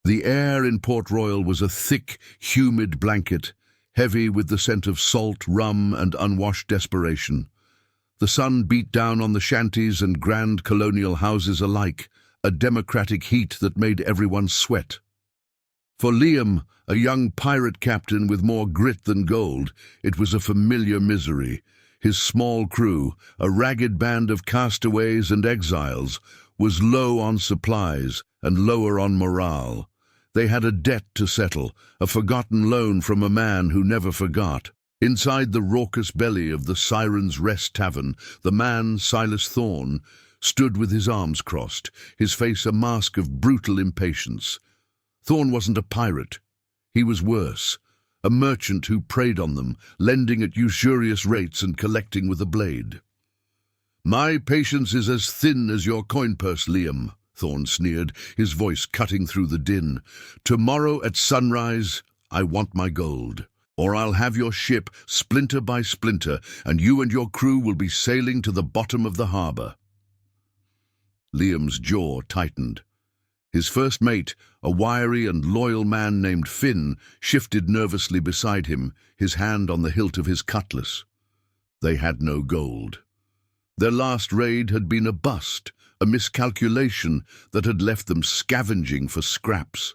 The air in Port Royal was a thick, humid blanket, heavy with the scent of salt, rum, and unwashed desperation. The sun beat down on the shanties and grand colonial houses alike, a democratic heat that made everyone sweat. For Liam, a young pirate captain with more grit than gold, it was a familiar misery. His small crew, a ragged band of castaways and exiles, was low on supplies and lower on morale. They had a debt to settle, a forgotten loan from a man who never forgot. Inside the raucous belly of the Siren's Rest Tavern, the man, Silas Thorne, stood with his arms crossed, his face a mask of brutal impatience. Thorne wasn't a pirate. He was worse, a merchant who preyed on them, lending at usurious rates and collecting with a blade. "My patience is as thin as your coin purse, Liam," Thorne sneered, his voice cutting through the din. "Tomorrow at sunrise, I want my gold, or I'll have your ship splinter by splinter, and you and your crew will be sailing to the bottom of the harbor." Liam's jaw tightened. His first mate, a wiry and loyal man named Finn, shifted nervously beside him, his hand on the hilt of his cutlass. They had no gold. Their last raid had been a bust, a miscalculation that had left them scavenging for scraps.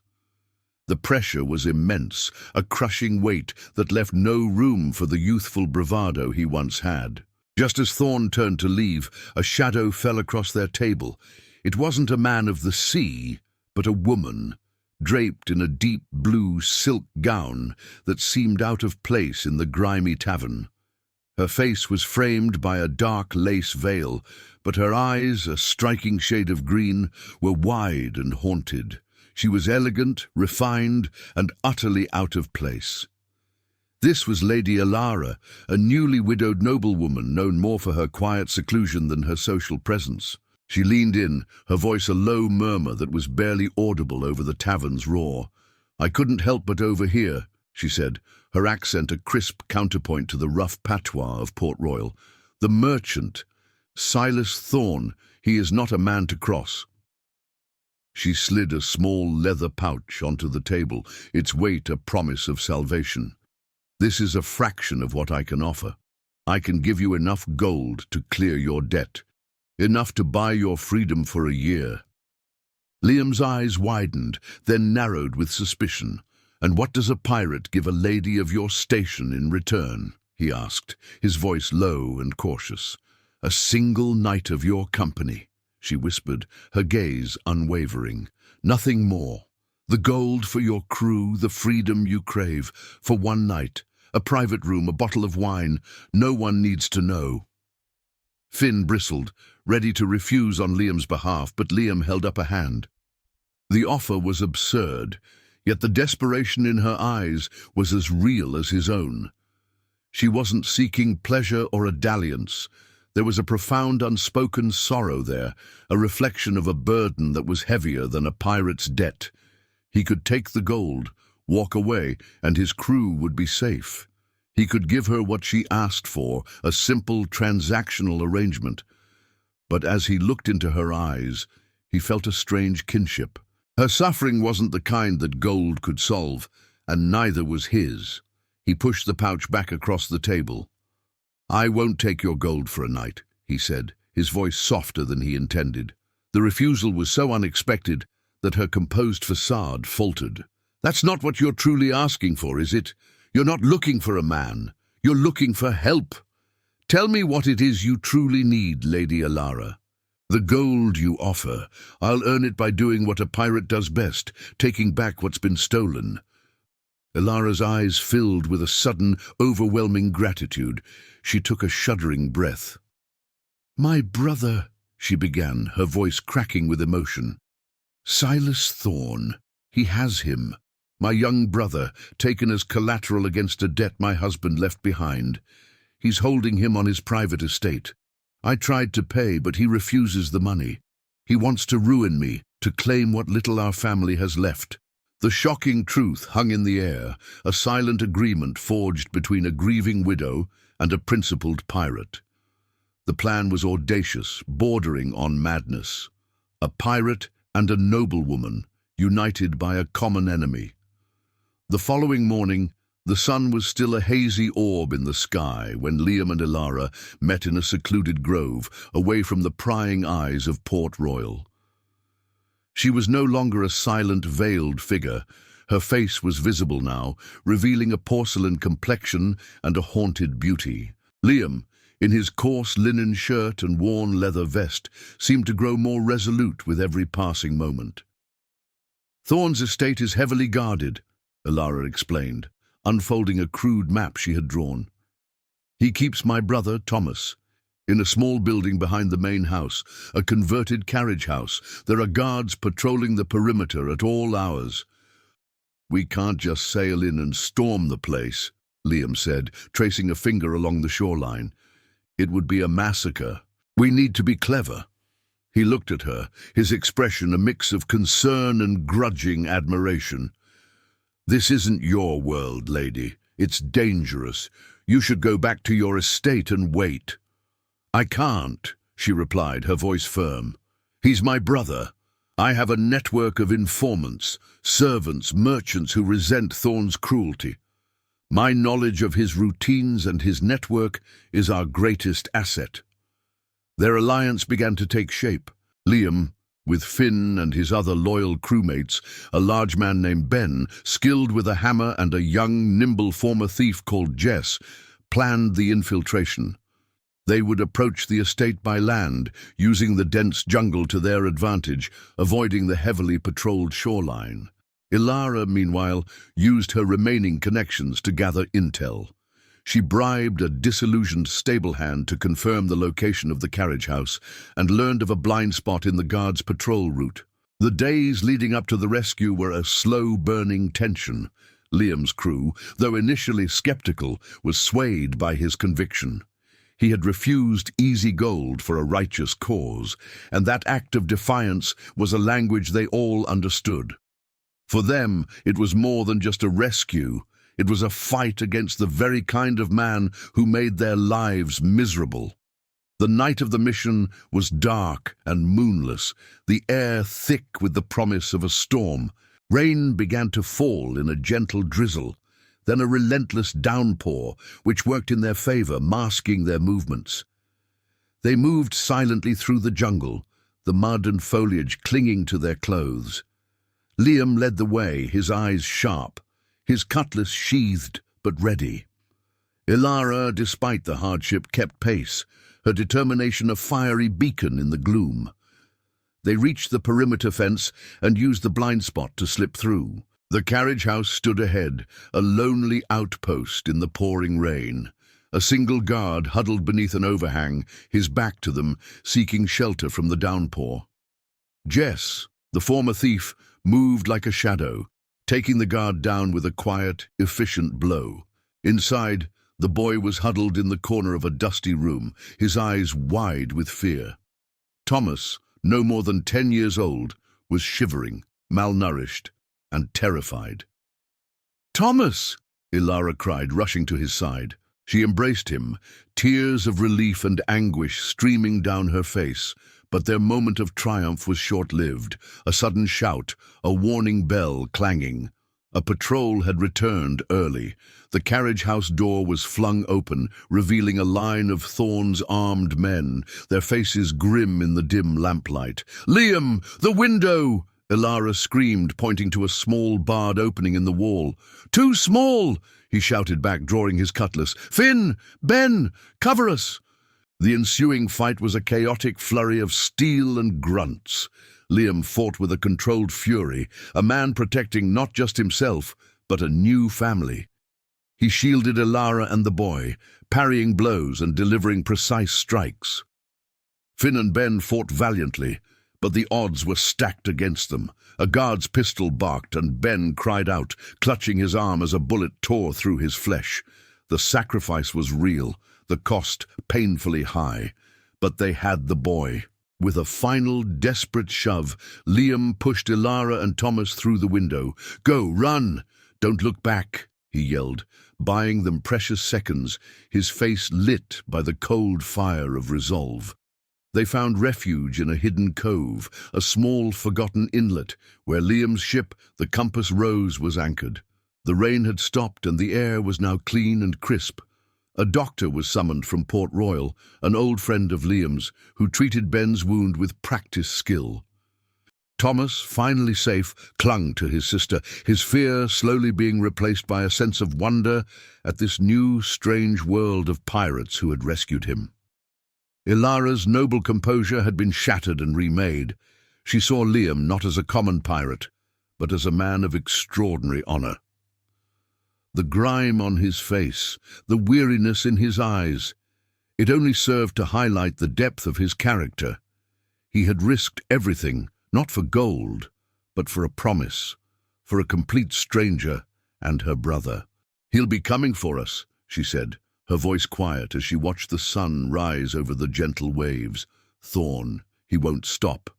The pressure was immense, a crushing weight that left no room for the youthful bravado he once had. Just as Thorne turned to leave, a shadow fell across their table. It wasn't a man of the sea, but a woman, draped in a deep blue silk gown that seemed out of place in the grimy tavern. Her face was framed by a dark lace veil, but her eyes, a striking shade of green, were wide and haunted. She was elegant, refined, and utterly out of place. This was Lady Alara, a newly widowed noblewoman known more for her quiet seclusion than her social presence. She leaned in, her voice a low murmur that was barely audible over the tavern's roar. "I couldn't help but overhear," she said, her accent a crisp counterpoint to the rough patois of Port Royal. "The merchant, Silas Thorne, he is not a man to cross." She slid a small leather pouch onto the table, its weight a promise of salvation. "This is a fraction of what I can offer. I can give you enough gold to clear your debt, enough to buy your freedom for a year." Liam's eyes widened, then narrowed with suspicion. "And what does a pirate give a lady of your station in return?" he asked, his voice low and cautious. "A single night of your company," she whispered, her gaze unwavering. "Nothing more. The gold for your crew, the freedom you crave, for one night. A private room, a bottle of wine. No one needs to know." Finn bristled, ready to refuse on Liam's behalf, but Liam held up a hand. The offer was absurd, yet the desperation in her eyes was as real as his own. She wasn't seeking pleasure or a dalliance. There was a profound unspoken sorrow there, a reflection of a burden that was heavier than a pirate's debt. He could take the gold, walk away, and his crew would be safe. He could give her what she asked for, a simple transactional arrangement. But as he looked into her eyes, he felt a strange kinship. Her suffering wasn't the kind that gold could solve, and neither was his. He pushed the pouch back across the table. "I won't take your gold for a night," he said, his voice softer than he intended. The refusal was so unexpected that her composed facade faltered. "That's not what you're truly asking for, is it? You're not looking for a man. You're looking for help. Tell me what it is you truly need, Lady Alara." "The gold you offer, I'll earn it by doing what a pirate does best, taking back what's been stolen." Alara's eyes filled with a sudden, overwhelming gratitude. She took a shuddering breath. "My brother," she began, her voice cracking with emotion. "Silas Thorne. He has him. My young brother, taken as collateral against a debt my husband left behind. He's holding him on his private estate. I tried to pay, but he refuses the money. He wants to ruin me, to claim what little our family has left." The shocking truth hung in the air, a silent agreement forged between a grieving widow and a principled pirate. The plan was audacious, bordering on madness. A pirate and a noblewoman, united by a common enemy. The following morning, the sun was still a hazy orb in the sky when Liam and Ilara met in a secluded grove, away from the prying eyes of Port Royal. She was no longer a silent, veiled figure. Her face was visible now, revealing a porcelain complexion and a haunted beauty. Liam, in his coarse linen shirt and worn leather vest, seemed to grow more resolute with every passing moment. "Thorn's estate is heavily guarded," Ilara explained, unfolding a crude map she had drawn. "He keeps my brother, Thomas, in a small building behind the main house, a converted carriage house. There are guards patrolling the perimeter at all hours." "We can't just sail in and storm the place," Liam said, tracing a finger along the shoreline. "It would be a massacre. We need to be clever." He looked at her, his expression a mix of concern and grudging admiration. "This isn't your world, lady. It's dangerous. You should go back to your estate and wait." "I can't," she replied, her voice firm. "He's my brother. I have a network of informants, servants, merchants who resent Thorn's cruelty. My knowledge of his routines and his network is our greatest asset." Their alliance began to take shape. Liam, with Finn and his other loyal crewmates, a large man named Ben, skilled with a hammer, and a young, nimble former thief called Jess, planned the infiltration. They would approach the estate by land, using the dense jungle to their advantage, avoiding the heavily patrolled shoreline. Ilara, meanwhile, used her remaining connections to gather intel. She bribed a disillusioned stable hand to confirm the location of the carriage house and learned of a blind spot in the guards' patrol route. The days leading up to the rescue were a slow-burning tension. Liam's crew, though initially skeptical, was swayed by his conviction. He had refused easy gold for a righteous cause, and that act of defiance was a language they all understood. For them, it was more than just a rescue. It was a fight against the very kind of man who made their lives miserable. The night of the mission was dark and moonless, the air thick with the promise of a storm. Rain began to fall in a gentle drizzle, then a relentless downpour, which worked in their favor, masking their movements. They moved silently through the jungle, the mud and foliage clinging to their clothes. Liam led the way, his eyes sharp, his cutlass sheathed but ready. Ilara, despite the hardship, kept pace, her determination a fiery beacon in the gloom. They reached the perimeter fence and used the blind spot to slip through. The carriage house stood ahead, a lonely outpost in the pouring rain. A single guard huddled beneath an overhang, his back to them, seeking shelter from the downpour. Jess, the former thief, moved like a shadow, taking the guard down with a quiet, efficient blow. Inside, the boy was huddled in the corner of a dusty room, his eyes wide with fear. Thomas, no more than 10 years old, was shivering, malnourished, and terrified. "Thomas!" Ilara cried, rushing to his side. She embraced him, tears of relief and anguish streaming down her face. But their moment of triumph was short-lived. A sudden shout, a warning bell clanging. A patrol had returned early. The carriage house door was flung open, revealing a line of Thorn's armed men, their faces grim in the dim lamplight. "Liam, the window!" Ilara screamed, pointing to a small barred opening in the wall. "Too small!" he shouted back, drawing his cutlass. "Finn! Ben! Cover us!" The ensuing fight was a chaotic flurry of steel and grunts. Liam fought with a controlled fury, a man protecting not just himself, but a new family. He shielded Ilara and the boy, parrying blows and delivering precise strikes. Finn and Ben fought valiantly, but the odds were stacked against them. A guard's pistol barked, and Ben cried out, clutching his arm as a bullet tore through his flesh. The sacrifice was real, the cost painfully high, but they had the boy. With a final, desperate shove, Liam pushed Ilara and Thomas through the window. "Go, run! Don't look back!" he yelled, buying them precious seconds, his face lit by the cold fire of resolve. They found refuge in a hidden cove, a small forgotten inlet, where Liam's ship, the Compass Rose, was anchored. The rain had stopped and the air was now clean and crisp. A doctor was summoned from Port Royal, an old friend of Liam's, who treated Ben's wound with practiced skill. Thomas, finally safe, clung to his sister, his fear slowly being replaced by a sense of wonder at this new, strange world of pirates who had rescued him. Ilara's noble composure had been shattered and remade. She saw Liam not as a common pirate, but as a man of extraordinary honor. The grime on his face, the weariness in his eyes, it only served to highlight the depth of his character. He had risked everything, not for gold, but for a promise, for a complete stranger and her brother. "He'll be coming for us," she said, her voice quiet as she watched the sun rise over the gentle waves. "Thorn, he won't stop."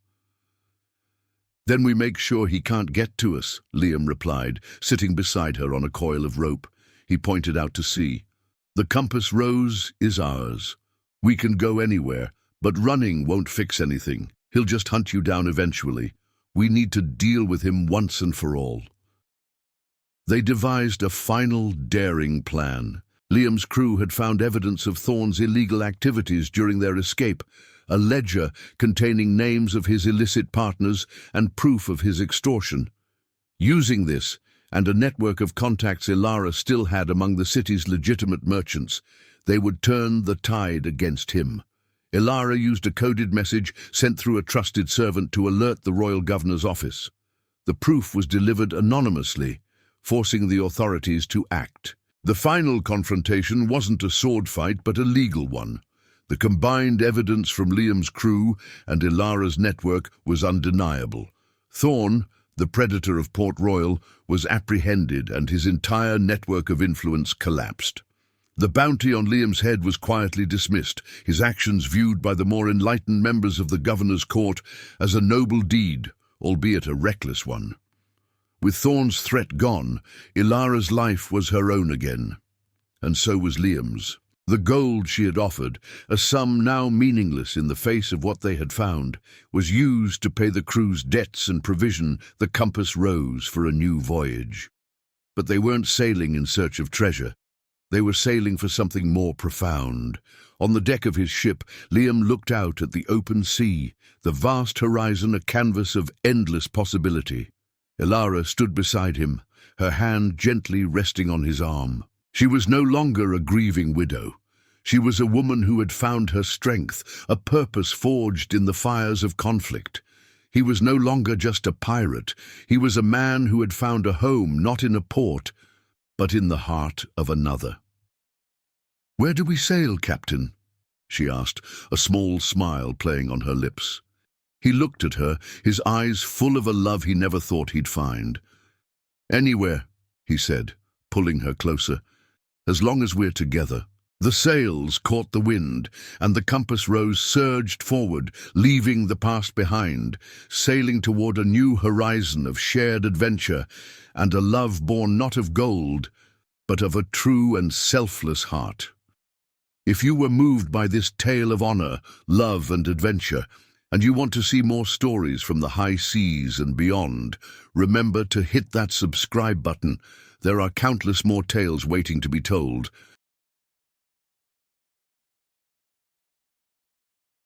"Then we make sure he can't get to us," Liam replied, sitting beside her on a coil of rope. He pointed out to sea. "The Compass Rose is ours. We can go anywhere, but running won't fix anything. He'll just hunt you down eventually. We need to deal with him once and for all." They devised a final, daring plan. Liam's crew had found evidence of Thorn's illegal activities during their escape, a ledger containing names of his illicit partners and proof of his extortion. Using this, and a network of contacts Ilara still had among the city's legitimate merchants, they would turn the tide against him. Ilara used a coded message sent through a trusted servant to alert the royal governor's office. The proof was delivered anonymously, forcing the authorities to act. The final confrontation wasn't a sword fight, but a legal one. The combined evidence from Liam's crew and Ilara's network was undeniable. Thorn, the predator of Port Royal, was apprehended and his entire network of influence collapsed. The bounty on Liam's head was quietly dismissed, his actions viewed by the more enlightened members of the governor's court as a noble deed, albeit a reckless one. With Thorn's threat gone, Ilara's life was her own again. And so was Liam's. The gold she had offered, a sum now meaningless in the face of what they had found, was used to pay the crew's debts and provision the Compass Rose for a new voyage. But they weren't sailing in search of treasure. They were sailing for something more profound. On the deck of his ship, Liam looked out at the open sea, the vast horizon a canvas of endless possibility. Ilara stood beside him, her hand gently resting on his arm. She was no longer a grieving widow. She was a woman who had found her strength, a purpose forged in the fires of conflict. He was no longer just a pirate. He was a man who had found a home not in a port, but in the heart of another. "Where do we sail, Captain?" she asked, a small smile playing on her lips. He looked at her, his eyes full of a love he never thought he'd find. "Anywhere," he said, pulling her closer, "as long as we're together." The sails caught the wind, and the Compass Rose surged forward, leaving the past behind, sailing toward a new horizon of shared adventure and a love born not of gold, but of a true and selfless heart. If you were moved by this tale of honor, love, and adventure, and you want to see more stories from the high seas and beyond, remember to hit that subscribe button. There are countless more tales waiting to be told.